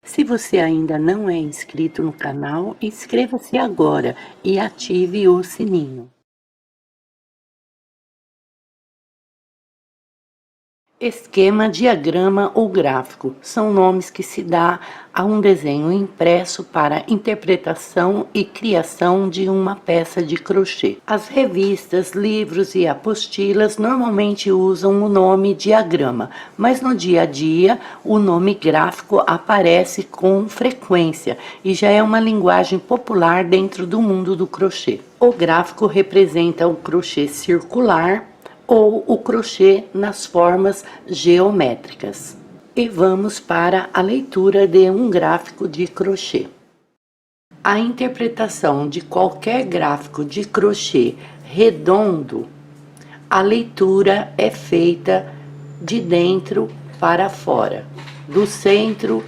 Se você ainda não é inscrito no canal, inscreva-se agora e ative o sininho. Esquema, diagrama ou gráfico são nomes que se dá a um desenho impresso para interpretação e criação de uma peça de crochê. As revistas, livros e apostilas normalmente usam o nome diagrama, mas no dia a dia o nome gráfico aparece com frequência e já é uma linguagem popular dentro do mundo do crochê. O gráfico representa o crochê circular ou o crochê nas formas geométricas. E vamos para a leitura de um gráfico de crochê. A interpretação de qualquer gráfico de crochê redondo, a leitura é feita de dentro para fora, do centro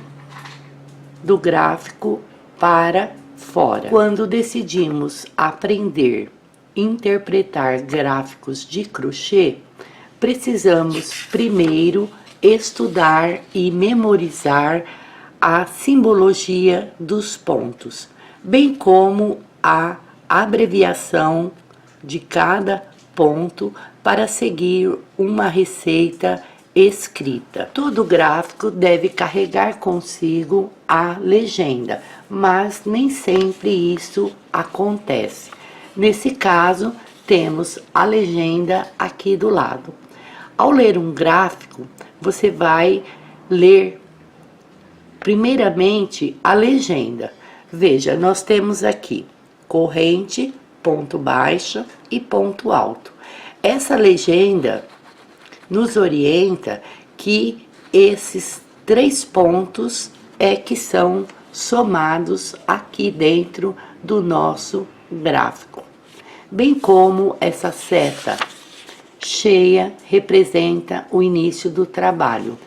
do gráfico para fora. Quando decidimos aprender interpretar gráficos de crochê, precisamos primeiro estudar e memorizar a simbologia dos pontos, bem como a abreviação de cada ponto para seguir uma receita escrita. Todo gráfico deve carregar consigo a legenda, mas nem sempre isso acontece. Nesse caso, temos a legenda aqui do lado. Ao ler um gráfico, você vai ler primeiramente a legenda. Veja, nós temos aqui corrente, ponto baixo e ponto alto. Essa legenda nos orienta que esses 3 pontos é que são somados aqui dentro do nosso gráfico, bem como essa seta cheia representa o início do trabalho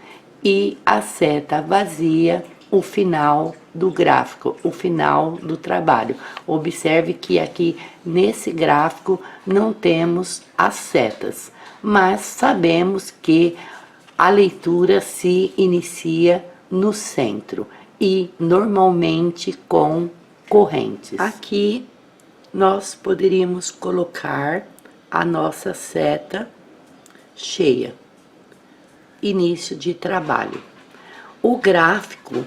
e a seta vazia o final do gráfico, o final do trabalho. Observe que aqui nesse gráfico não temos as setas, mas sabemos que a leitura se inicia no centro e normalmente com correntes. Aqui nós poderíamos colocar a nossa seta cheia, início de trabalho. O gráfico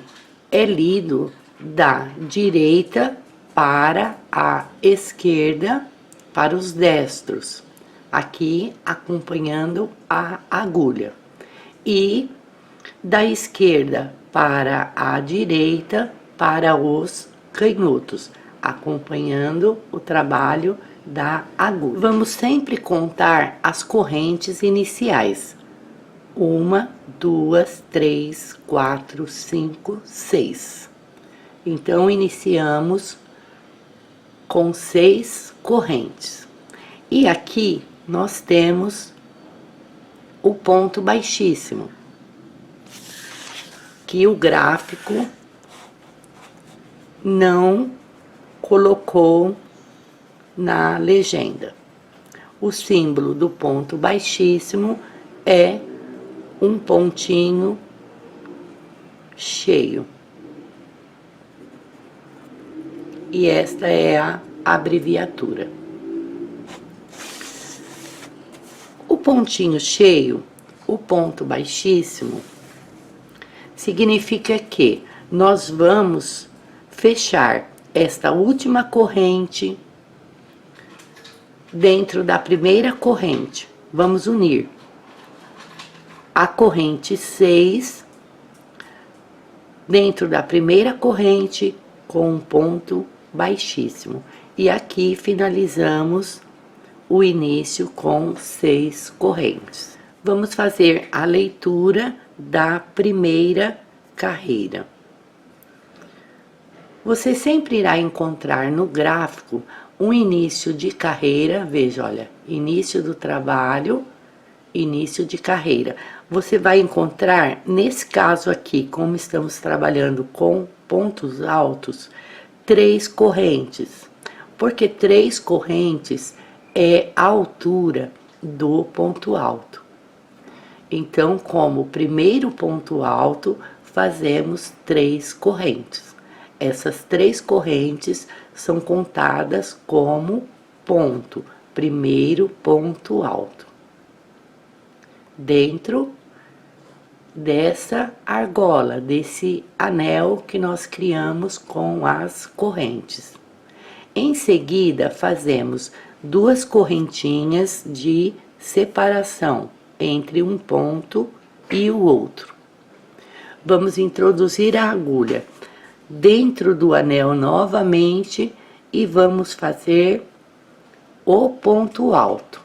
é lido da direita para a esquerda, para os destros, aqui acompanhando a agulha, e da esquerda para a direita para os canhotos, acompanhando o trabalho da agulha. Vamos sempre contar as correntes iniciais. 1, 2, 3, 4, 5, 6. Então, iniciamos com 6 correntes. E aqui nós temos o ponto baixíssimo, que o gráfico não colocou na legenda. O símbolo do ponto baixíssimo é um pontinho cheio. E esta é a abreviatura. O pontinho cheio, o ponto baixíssimo, significa que nós vamos fechar esta última corrente dentro da primeira corrente. Vamos unir a corrente 6 dentro da primeira corrente com um ponto baixíssimo. E aqui finalizamos o início com 6 correntes. Vamos fazer a leitura da primeira carreira. Você sempre irá encontrar no gráfico um início de carreira, veja, olha, início do trabalho, início de carreira. Você vai encontrar, nesse caso aqui, como estamos trabalhando com pontos altos, 3 correntes, porque 3 correntes é a altura do ponto alto. Então, como o primeiro ponto alto fazemos 3 correntes. Essas 3 correntes são contadas como ponto, primeiro ponto alto. Dentro dessa argola, desse anel que nós criamos com as correntes. Em seguida, fazemos 2 correntinhas de separação entre um ponto e o outro. Vamos introduzir a agulha dentro do anel novamente e vamos fazer o ponto alto.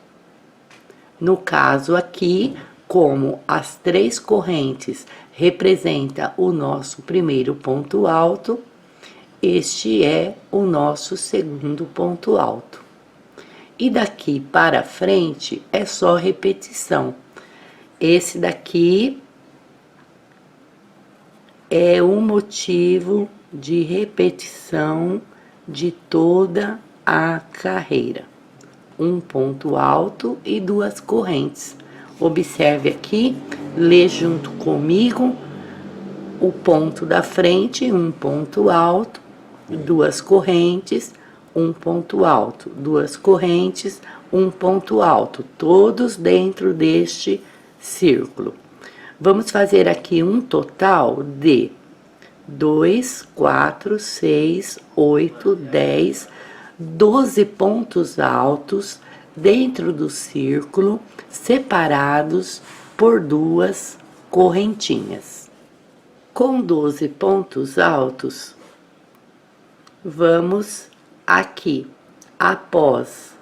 No caso aqui, como as 3 correntes representam o nosso primeiro ponto alto, este é o nosso segundo ponto alto. E daqui para frente é só repetição. Esse daqui é o motivo de repetição de toda a carreira. Um ponto alto e 2 correntes. Observe aqui, lê junto comigo o ponto da frente, um ponto alto, 2 correntes, um ponto alto, 2 correntes, um ponto alto, todos dentro deste círculo. Vamos fazer aqui um total de 2, 4, 6, 8, 10, 12 pontos altos dentro do círculo, separados por 2 correntinhas. Com 12 pontos altos, vamos aqui, após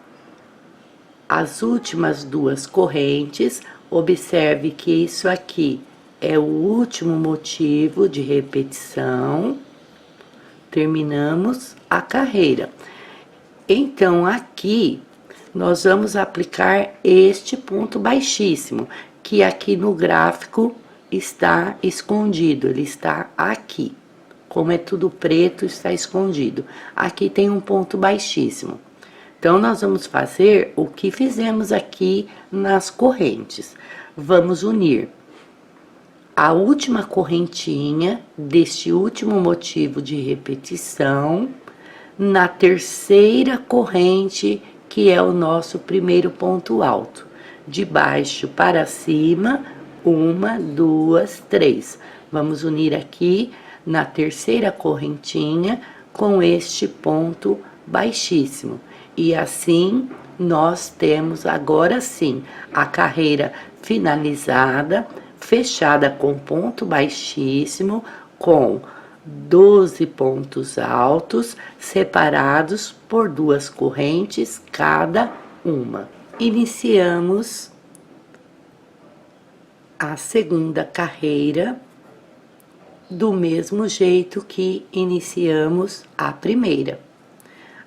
as últimas 2 correntes, observe que isso aqui é o último motivo de repetição, terminamos a carreira. Então, aqui, nós vamos aplicar este ponto baixíssimo, que aqui no gráfico está escondido, ele está aqui. Como é tudo preto, está escondido. Aqui tem um ponto baixíssimo. Então, nós vamos fazer o que fizemos aqui nas correntes. Vamos unir a última correntinha deste último motivo de repetição na terceira corrente, que é o nosso primeiro ponto alto. De baixo para cima, 1, 2, 3. Vamos unir aqui na terceira correntinha com este ponto baixíssimo. E assim, nós temos agora sim a carreira finalizada, fechada com ponto baixíssimo, com 12 pontos altos, separados por 2 correntes cada uma. Iniciamos a segunda carreira do mesmo jeito que iniciamos a primeira.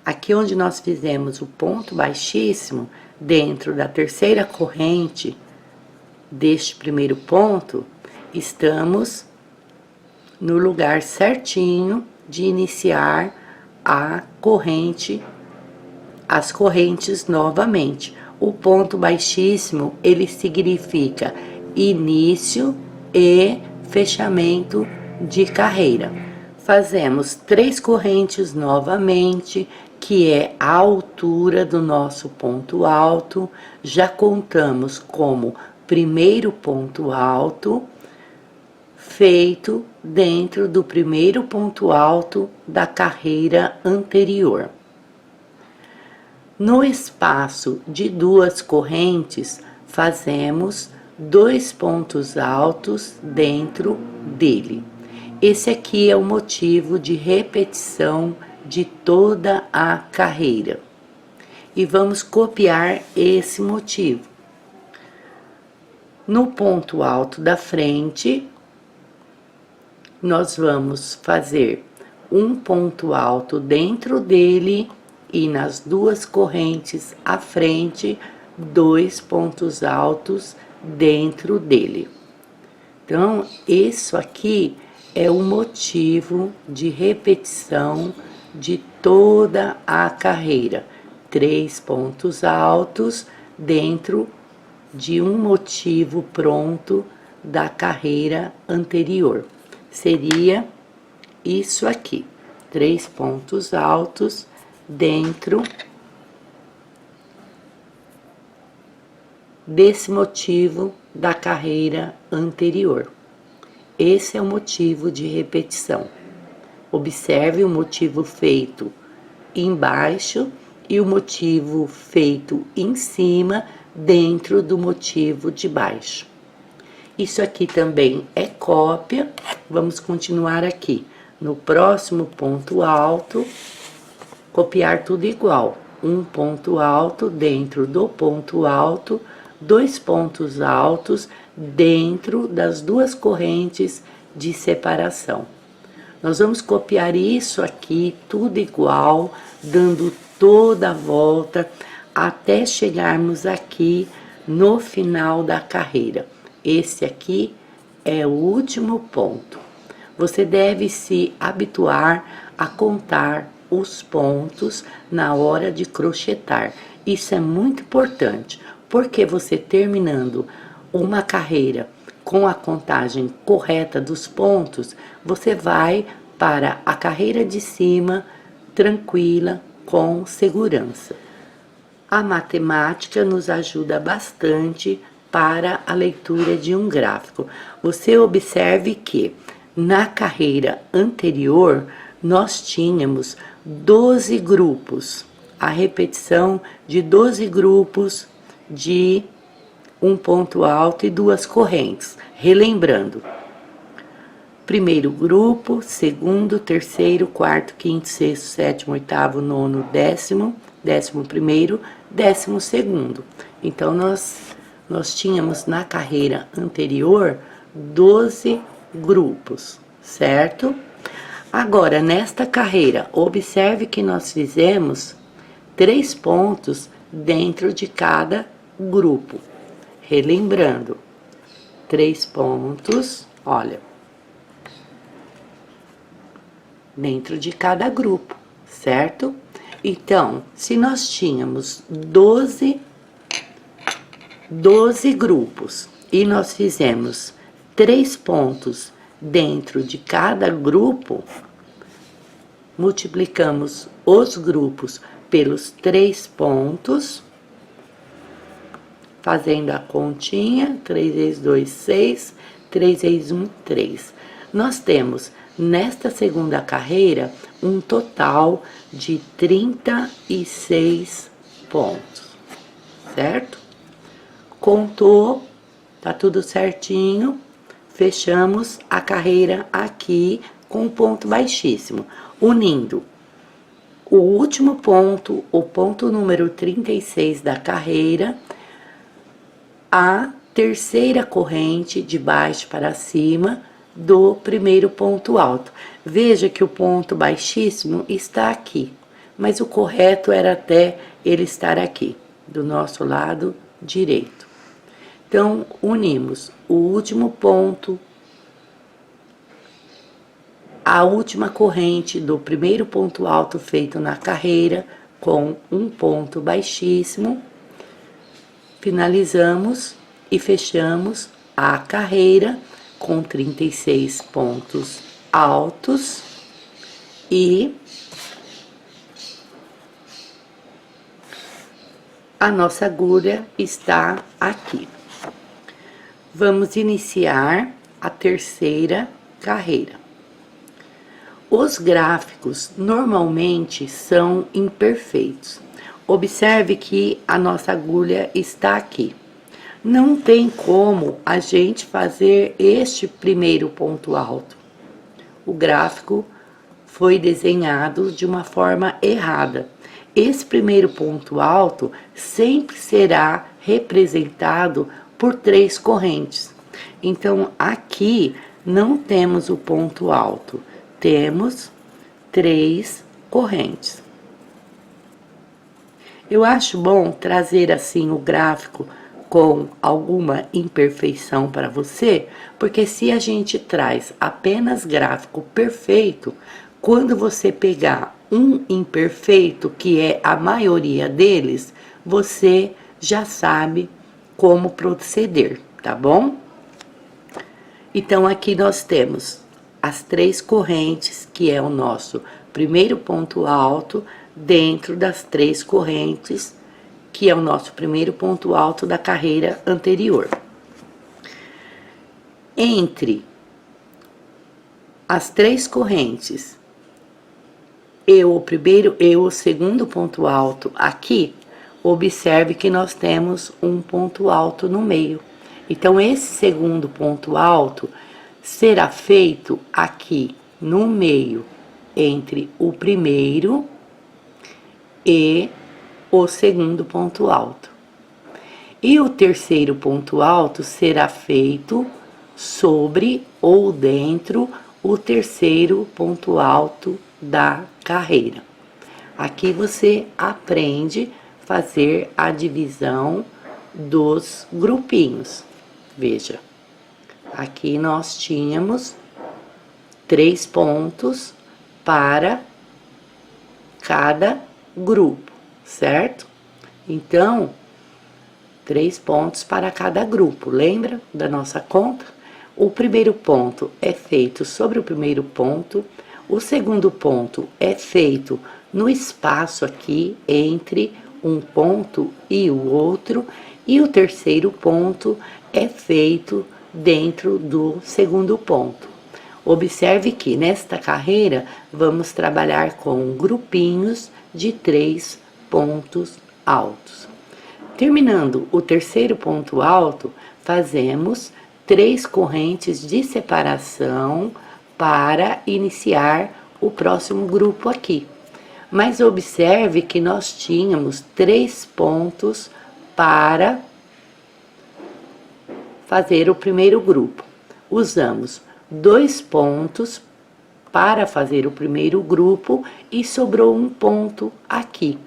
Aqui onde nós fizemos o ponto baixíssimo, dentro da terceira corrente deste primeiro ponto, estamos no lugar certinho de iniciar a corrente, as correntes novamente. O ponto baixíssimo, ele significa início e fechamento de carreira. Fazemos 3 correntes novamente, que é a altura do nosso ponto alto. Já contamos como primeiro ponto alto, feito dentro do primeiro ponto alto da carreira anterior. No espaço de 2 correntes, fazemos 2 pontos altos dentro dele. Esse aqui é o motivo de repetição de toda a carreira. E vamos copiar esse motivo. No ponto alto da frente, nós vamos fazer um ponto alto dentro dele e nas 2 correntes à frente, 2 pontos altos dentro dele. Então, isso aqui é o motivo de repetição de toda a carreira. 3 pontos altos dentro de um motivo pronto da carreira anterior. seria isso aqui, 3 pontos altos dentro desse motivo da carreira anterior. Esse é o motivo de repetição. Observe o motivo feito embaixo e o motivo feito em cima dentro do motivo de baixo. Isso aqui também é cópia. Vamos continuar aqui. No próximo ponto alto, copiar tudo igual. Um ponto alto dentro do ponto alto, 2 pontos altos dentro das 2 correntes de separação. Nós vamos copiar isso aqui, tudo igual, dando toda a volta, até chegarmos aqui no final da carreira. Esse aqui é o último ponto. Você deve se habituar a contar os pontos na hora de crochetar. Isso é muito importante, porque você terminando uma carreira com a contagem correta dos pontos, você vai para a carreira de cima tranquila, com segurança. A matemática nos ajuda bastante para a leitura de um gráfico. Você observe que na carreira anterior nós tínhamos 12 grupos, a repetição de 12 grupos de um ponto alto e 2 correntes. Relembrando: primeiro grupo, segundo, terceiro, quarto, quinto, sexto, sétimo, oitavo, nono, décimo, 11º, 12º. Então, nós tínhamos na carreira anterior 12 grupos, certo? Agora, nesta carreira, observe que nós fizemos 3 pontos dentro de cada grupo. Relembrando, 3 pontos, olha, dentro de cada grupo, certo? Então, se nós tínhamos 12 grupos e nós fizemos 3 pontos dentro de cada grupo, multiplicamos os grupos pelos 3 pontos, fazendo a continha, 3 vezes 2, 6, 3 vezes 1, 3. Nós temos, nesta segunda carreira, um total de 36 pontos, certo? Contou, tá tudo certinho, fechamos a carreira aqui com um ponto baixíssimo, unindo o último ponto, o ponto número 36 da carreira, a terceira corrente de baixo para cima do primeiro ponto alto. Veja que o ponto baixíssimo está aqui, mas o correto era até ele estar aqui, do nosso lado direito. Então, unimos o último ponto, a última corrente do primeiro ponto alto feito na carreira com um ponto baixíssimo. Finalizamos e fechamos a carreira com 36 pontos altos e a nossa agulha está aqui. Vamos iniciar a terceira carreira. Os gráficos normalmente são imperfeitos. Observe que a nossa agulha está aqui. Não tem como a gente fazer este primeiro ponto alto. O gráfico foi desenhado de uma forma errada. Esse primeiro ponto alto sempre será representado por 3 correntes. Então, aqui não temos o ponto alto, temos 3 correntes. Eu acho bom trazer assim o gráfico com alguma imperfeição para você, porque se a gente traz apenas gráfico perfeito, quando você pegar um imperfeito, que é a maioria deles, você já sabe como proceder, tá bom? Então, aqui nós temos as 3 correntes, que é o nosso primeiro ponto alto, dentro das 3 correntes, que é o nosso primeiro ponto alto da carreira anterior. Entre as 3 correntes e o segundo ponto alto aqui, observe que nós temos um ponto alto no meio. Então, esse segundo ponto alto será feito aqui no meio, entre o primeiro e o segundo ponto alto. E o terceiro ponto alto será feito sobre ou dentro o terceiro ponto alto da carreira. Aqui você aprende a fazer a divisão dos grupinhos. Veja, aqui nós tínhamos 3 pontos para cada grupo, certo? Então, 3 pontos para cada grupo, lembra da nossa conta? O primeiro ponto é feito sobre o primeiro ponto, o segundo ponto é feito no espaço aqui entre um ponto e o outro, e o terceiro ponto é feito dentro do segundo ponto. Observe que nesta carreira vamos trabalhar com grupinhos de 3 pontos altos. Terminando o terceiro ponto alto, fazemos 3 correntes de separação para iniciar o próximo grupo aqui. Mas observe que nós tínhamos 3 pontos para fazer o primeiro grupo. Usamos 2 pontos para fazer o primeiro grupo e sobrou um ponto aqui.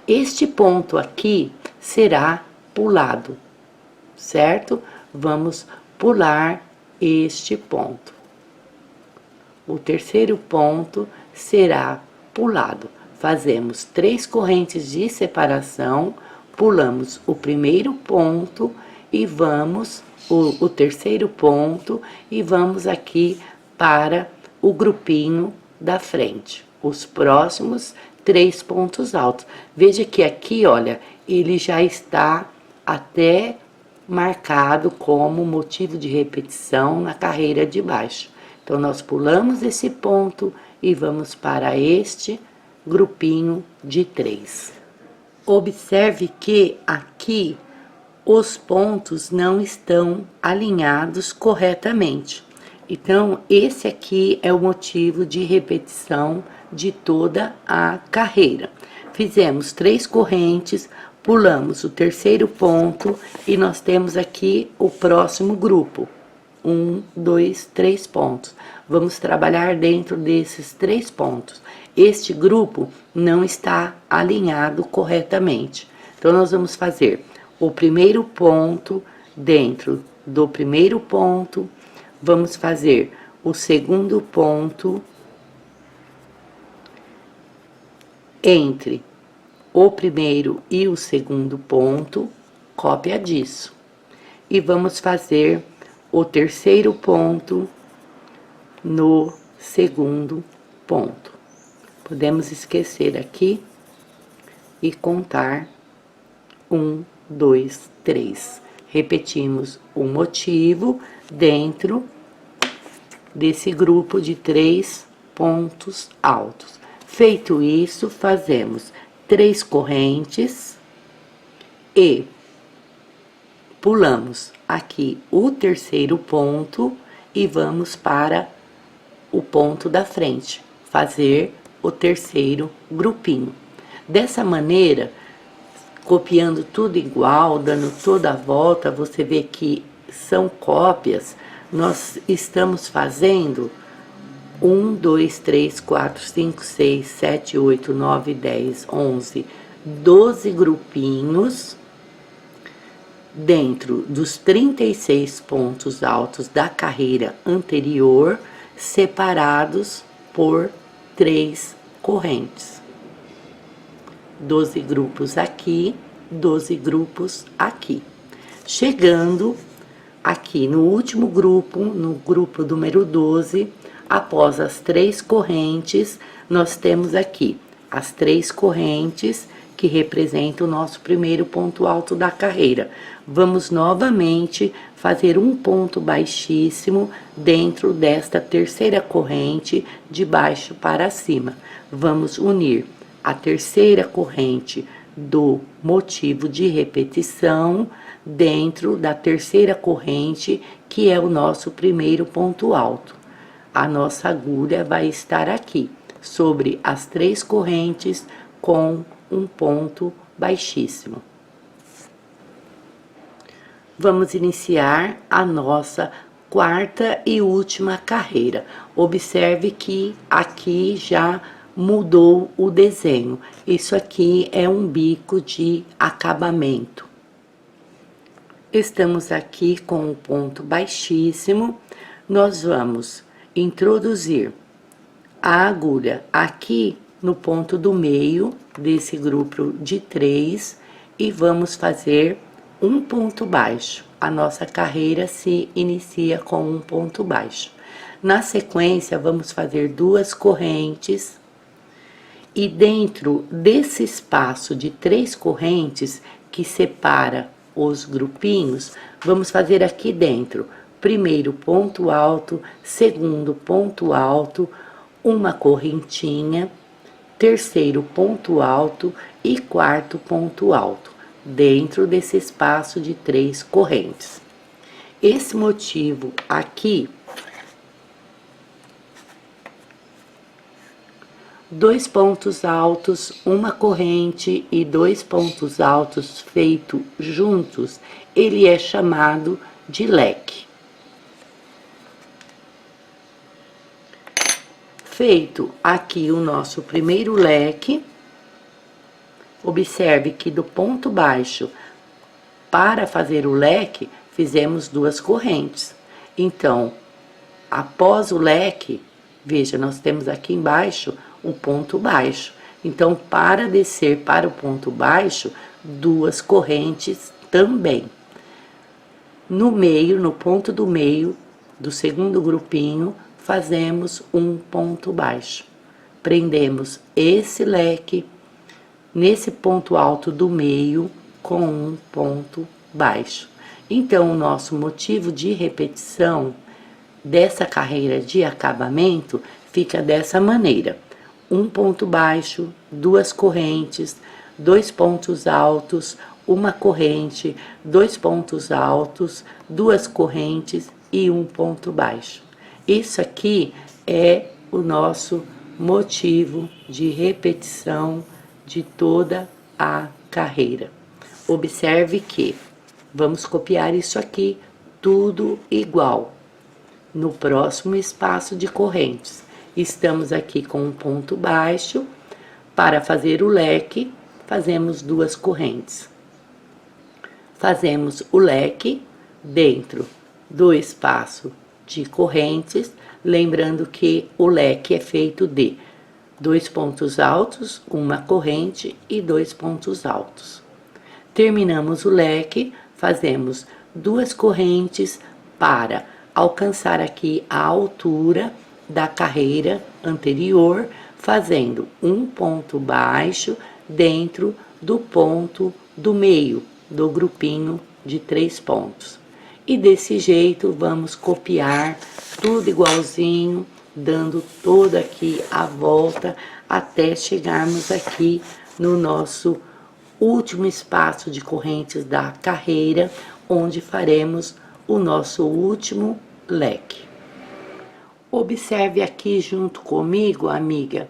Este ponto aqui será pulado, certo? Vamos pular este ponto. O terceiro ponto será pulado. Fazemos 3 correntes de separação, pulamos o primeiro ponto e vamos o terceiro ponto e vamos aqui para o grupinho da frente, os próximos 3 pontos altos. Veja que aqui, olha, ele já está até marcado como motivo de repetição na carreira de baixo. Então, nós pulamos esse ponto e vamos para este grupinho de 3. Observe que aqui os pontos não estão alinhados corretamente. Então, esse aqui é o motivo de repetição de toda a carreira. Fizemos 3 correntes, pulamos o terceiro ponto e nós temos aqui o próximo grupo. 1, 2, 3 pontos. Vamos trabalhar dentro desses 3 pontos. Este grupo não está alinhado corretamente. Então, nós vamos fazer o primeiro ponto dentro do primeiro ponto, vamos fazer o segundo ponto entre o primeiro e o segundo ponto, cópia disso. E vamos fazer o terceiro ponto no segundo ponto. Podemos esquecer aqui e contar 1, 2, 3. Repetimos o motivo dentro desse grupo de 3 pontos altos. Feito isso, fazemos 3 correntes e pulamos aqui o terceiro ponto e vamos para o ponto da frente, fazer o terceiro grupinho. Dessa maneira, copiando tudo igual, dando toda a volta, você vê que são cópias. Nós estamos fazendo 1, 2, 3, 4, 5, 6, 7, 8, 9, 10, 11, 12 grupinhos dentro dos 36 pontos altos da carreira anterior, separados por 3 correntes. 12 grupos aqui, 12 grupos aqui. Chegando aqui no último grupo, no grupo número 12, Após as 3 correntes, nós temos aqui as 3 correntes que representam o nosso primeiro ponto alto da carreira. Vamos novamente fazer um ponto baixíssimo dentro desta terceira corrente, de baixo para cima. Vamos unir a terceira corrente do motivo de repetição dentro da terceira corrente, que é o nosso primeiro ponto alto. A nossa agulha vai estar aqui, sobre as 3 correntes, com um ponto baixíssimo. Vamos iniciar a nossa quarta e última carreira. Observe que aqui já mudou o desenho. Isso aqui é um bico de acabamento. Estamos aqui com um ponto baixíssimo. Nós vamos introduzir a agulha aqui no ponto do meio desse grupo de 3 e vamos fazer um ponto baixo. A nossa carreira se inicia com um ponto baixo. Na sequência, vamos fazer 2 correntes e dentro desse espaço de 3 correntes que separa os grupinhos, vamos fazer aqui dentro primeiro ponto alto, segundo ponto alto, uma correntinha, terceiro ponto alto e quarto ponto alto, dentro desse espaço de 3 correntes. Esse motivo aqui, 2 pontos altos, uma corrente e 2 pontos altos feito juntos, ele é chamado de leque. Feito aqui o nosso primeiro leque, observe que do ponto baixo para fazer o leque, fizemos 2 correntes. Então, após o leque, veja, nós temos aqui embaixo o ponto baixo. Então, para descer para o ponto baixo, 2 correntes também. No meio, no ponto do meio do segundo grupinho, fazemos um ponto baixo. Prendemos esse leque nesse ponto alto do meio com um ponto baixo. Então, o nosso motivo de repetição dessa carreira de acabamento fica dessa maneira: um ponto baixo, 2 correntes, 2 pontos altos, uma corrente, 2 pontos altos, 2 correntes e um ponto baixo. Isso aqui é o nosso motivo de repetição de toda a carreira. Observe que vamos copiar isso aqui tudo igual no próximo espaço de correntes. Estamos aqui com um ponto baixo. Para fazer o leque, fazemos 2 correntes. Fazemos o leque dentro do espaço de correntes, lembrando que o leque é feito de 2 pontos altos, uma corrente e 2 pontos altos. Terminamos o leque, fazemos 2 correntes para alcançar aqui a altura da carreira anterior, fazendo um ponto baixo dentro do ponto do meio do grupinho de 3 pontos. E desse jeito vamos copiar tudo igualzinho, dando toda aqui a volta até chegarmos aqui no nosso último espaço de correntes da carreira, onde faremos o nosso último leque. Observe aqui junto comigo, amiga,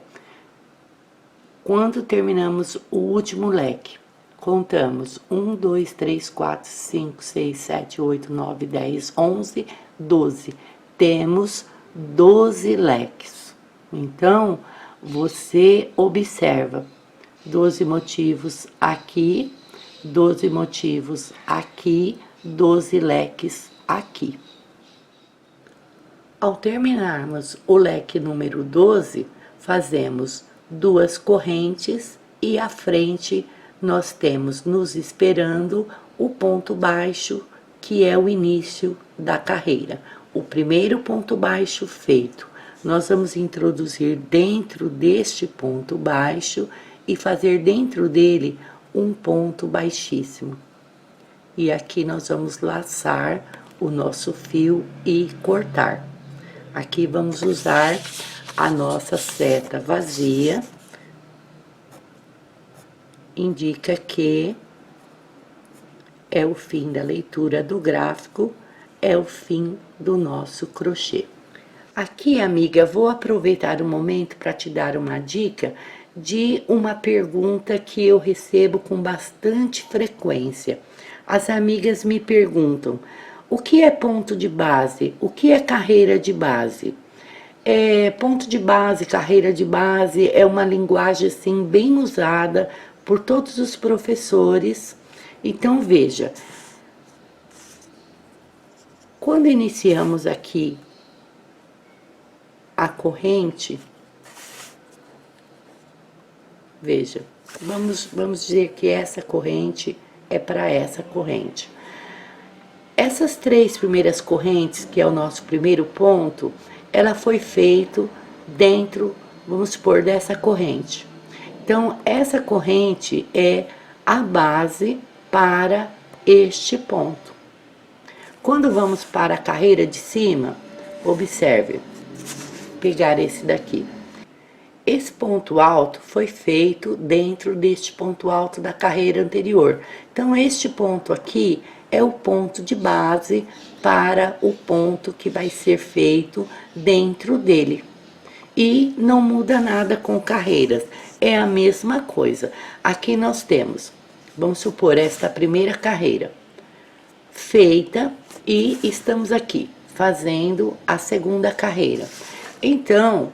quando terminamos o último leque. Contamos 1, 2, 3, 4, 5, 6, 7, 8, 9, 10, 11, 12. Temos 12 leques. Então, você observa 12 motivos aqui, 12 motivos aqui, 12 leques aqui. Ao terminarmos o leque número 12, fazemos 2 correntes e à frente nós temos nos esperando o ponto baixo, que é o início da carreira. O primeiro ponto baixo feito nós vamos introduzir dentro deste ponto baixo e fazer dentro dele um ponto baixíssimo. E aqui nós vamos laçar o nosso fio e cortar. Aqui vamos usar a nossa seta vazia, indica que é o fim da leitura do gráfico, é o fim do nosso crochê. Aqui, amiga, vou aproveitar o momento para te dar uma dica de uma pergunta que eu recebo com bastante frequência. As amigas me perguntam: o que é ponto de base? O que é carreira de base? Ponto de base, carreira de base é uma linguagem assim bem usada por todos os professores. Então veja, quando iniciamos aqui a corrente, veja, vamos dizer que essa corrente é para essa corrente. Essas 3 primeiras correntes, que é o nosso primeiro ponto, ela foi feito dentro, vamos supor, dessa corrente. Então, essa corrente é a base para este ponto. Quando vamos para a carreira de cima, observe, pegar esse daqui. Esse ponto alto foi feito dentro deste ponto alto da carreira anterior. Então, este ponto aqui é o ponto de base para o ponto que vai ser feito dentro dele. E não muda nada com carreiras, é a mesma coisa. Aqui nós temos, vamos supor, esta primeira carreira feita e estamos aqui fazendo a segunda carreira. Então,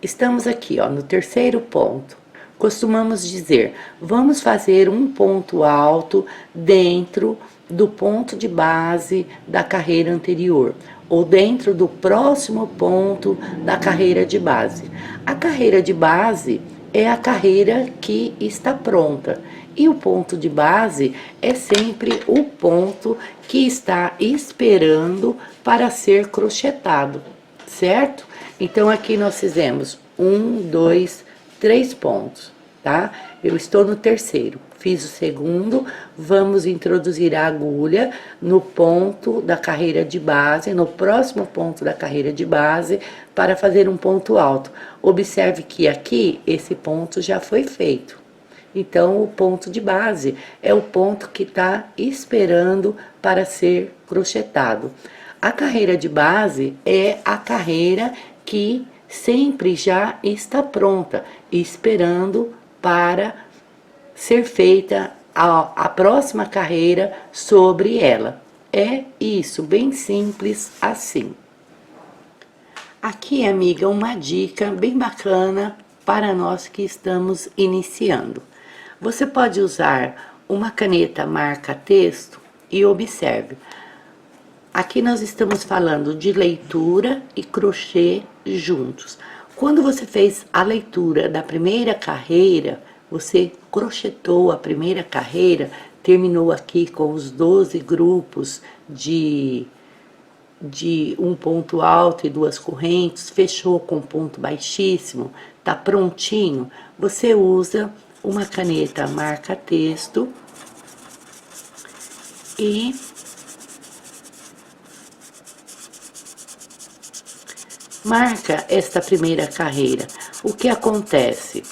estamos aqui, ó, no terceiro ponto. Costumamos dizer, vamos fazer um ponto alto dentro do ponto de base da carreira anterior, ou dentro do próximo ponto da carreira de base. A carreira de base é a carreira que está pronta, e o ponto de base é sempre o ponto que está esperando para ser crochetado, certo? Então, aqui nós fizemos 1, 2, 3 pontos, tá? Eu estou no terceiro, fiz o segundo, vamos introduzir a agulha no ponto da carreira de base, no próximo ponto da carreira de base, para fazer um ponto alto. Observe que aqui, esse ponto já foi feito. Então, o ponto de base é o ponto que está esperando para ser crochetado. A carreira de base é a carreira que sempre já está pronta, esperando para ser feita a próxima carreira sobre ela. É isso, bem simples assim. Aqui, amiga, uma dica bem bacana para nós que estamos iniciando. Você pode usar uma caneta marca-texto e observe. Aqui nós estamos falando de leitura e crochê juntos. Quando você fez a leitura da primeira carreira, você crochetou a primeira carreira, terminou aqui com os 12 grupos de um ponto alto e 2 correntes, fechou com ponto baixíssimo, tá prontinho. Você usa uma caneta marca-texto e marca esta primeira carreira. O que acontece?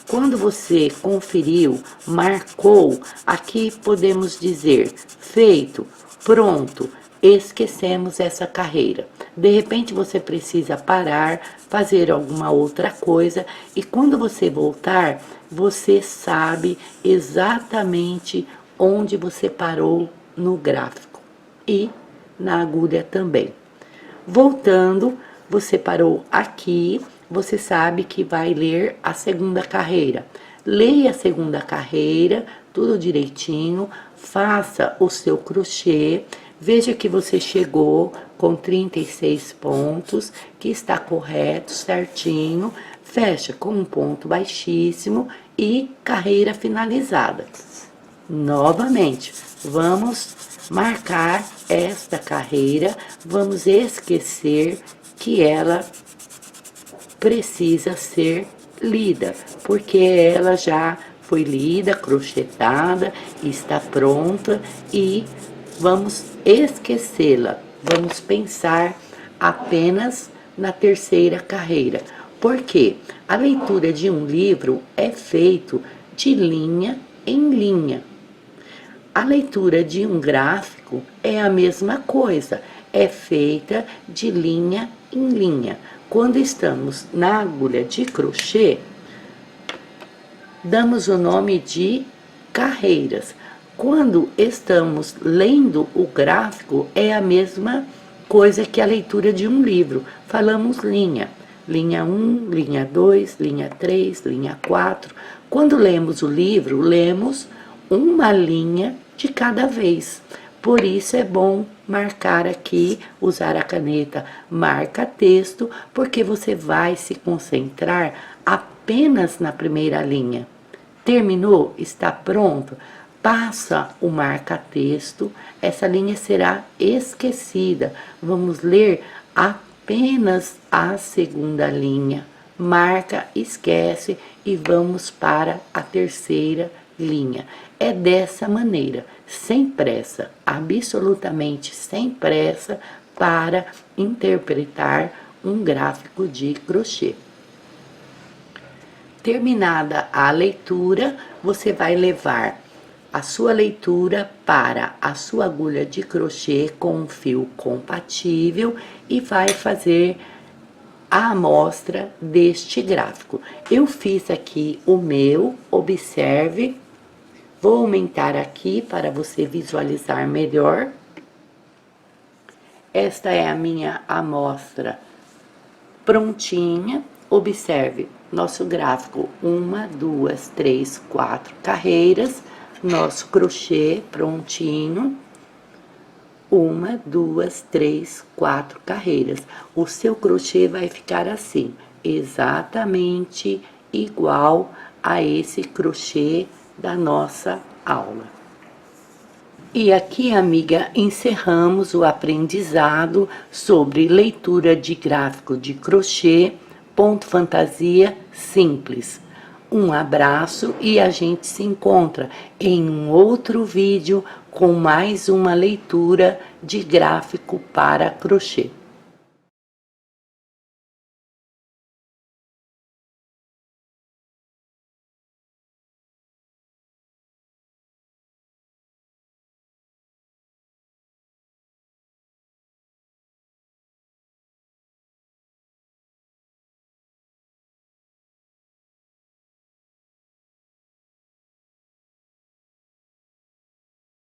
Quando você conferiu, marcou, aqui podemos dizer feito, pronto, esquecemos essa carreira. De repente você precisa parar, fazer alguma outra coisa e quando você voltar, você sabe exatamente onde você parou no gráfico e na agulha também. Voltando, você parou aqui, você sabe que vai ler a segunda carreira. Leia a segunda carreira, tudo direitinho, faça o seu crochê, veja que você chegou com 36 pontos, que está correto, certinho, fecha com um ponto baixíssimo e carreira finalizada. Novamente, vamos marcar esta carreira, vamos esquecer que ela precisa ser lida, porque ela já foi lida, crochetada, está pronta e vamos esquecê-la. Vamos pensar apenas na terceira carreira. Porque a leitura de um livro é feito de linha em linha. A leitura de um gráfico é a mesma coisa, é feita de linha em linha. Quando estamos na agulha de crochê, damos o nome de carreiras. Quando estamos lendo o gráfico, é a mesma coisa que a leitura de um livro. Falamos linha. Linha 1, linha 2, linha 3, linha 4. Quando lemos o livro, lemos uma linha de cada vez. Por isso é bom marcar aqui, usar a caneta marca-texto, porque você vai se concentrar apenas na primeira linha. Terminou? Está pronto? Passa o marca-texto, essa linha será esquecida. Vamos ler apenas a segunda linha. Marca, esquece e vamos para a terceira linha. É dessa maneira, sem pressa, absolutamente sem pressa, para interpretar um gráfico de crochê. Terminada a leitura, você vai levar a sua leitura para a sua agulha de crochê com um fio compatível e vai fazer a amostra deste gráfico. Eu fiz aqui o meu, observe. Vou aumentar aqui para você visualizar melhor. Esta é a minha amostra prontinha. Observe, nosso gráfico, 1, 2, 3, 4 carreiras, nosso crochê prontinho, 1, 2, 3, 4 carreiras. O seu crochê vai ficar assim, exatamente igual a esse crochê da nossa aula. E aqui, amiga, encerramos o aprendizado sobre leitura de gráfico de crochê, ponto fantasia simples. Um abraço e a gente se encontra em um outro vídeo com mais uma leitura de gráfico para crochê.